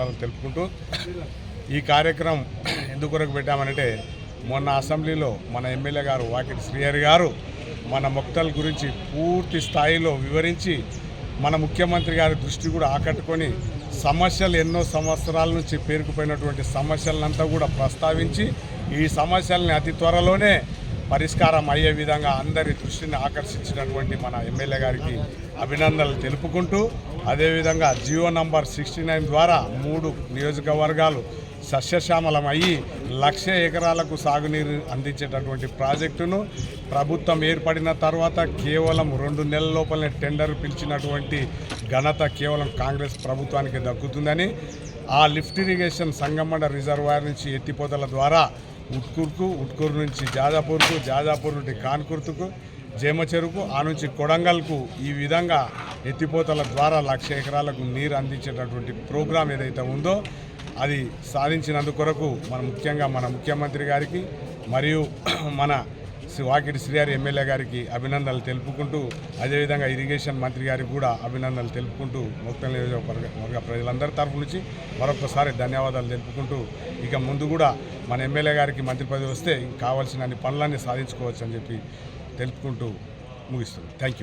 ధన్యవాదాలు తెలుపుకుంటూ ఈ కార్యక్రమం ఎందుకొరకు పెట్టామనంటే మొన్న అసెంబ్లీలో మన ఎమ్మెల్యే గారు వాకిటి శ్రీహరి గారు మన మొక్తల్ గురించి పూర్తి స్థాయిలో వివరించి మన ముఖ్యమంత్రి గారి దృష్టి కూడా ఆకట్టుకొని సమస్యలు ఎన్నో సంవత్సరాల నుంచి పేరుకుపోయినటువంటి సమస్యలంతా కూడా ప్రస్తావించి ఈ సమస్యల్ని అతి త్వరలోనే పరిష్కారం అయ్యే విధంగా అందరి దృష్టిని ఆకర్షించినటువంటి మన ఎమ్మెల్యే గారికి అభినందనలు తెలుపుకుంటూ అదేవిధంగా జియో నంబర్ 69 ద్వారా 3 నియోజకవర్గాలు సస్యశ్యామలం అయ్యి 1,00,000 ఎకరాలకు సాగునీరు అందించేటటువంటి ప్రాజెక్టును ప్రభుత్వం ఏర్పడిన తర్వాత కేవలం 2 నెలల లోపలనే టెండర్ పిలిచినటువంటి ఘనత కేవలం కాంగ్రెస్ ప్రభుత్వానికి దక్కుతుందని ఆ లిఫ్ట్ ఇరిగేషన్ సంగమండ రిజర్వాయర్ నుంచి ఎత్తిపోతల ద్వారా ఉట్కూరు నుంచి జాజాపూర్కు, జాజాపూర్ నుండి కాన్కుర్తుకు, జేమచెరుకు, ఆ నుంచి కొడంగల్కు ఈ విధంగా ఎత్తిపోతల ద్వారా 1,00,000 ఎకరాలకు నీరు అందించేటటువంటి ప్రోగ్రాం ఏదైతే ఉందో అది సాధించినందుకొరకు ముఖ్యంగా మన ముఖ్యమంత్రి గారికి మరియు మన వాకిటి శ్రీహరి ఎమ్మెల్యే గారికి అభినందనలు తెలుపుకుంటూ అదేవిధంగా ఇరిగేషన్ మంత్రి గారికి కూడా అభినందనలు తెలుపుకుంటూ మొక్తల్ నియోజకవర్గ ప్రజలందరి తరఫు నుంచి మరొకసారి ధన్యవాదాలు తెలుపుకుంటూ ఇక ముందు కూడా మన ఎమ్మెల్యే గారికి మంత్రి పదవి వస్తే కావాల్సిన అన్ని పనులన్నీ సాధించుకోవచ్చు అని చెప్పి తెలుపుకుంటూ ముగిస్తుంది. Thank you.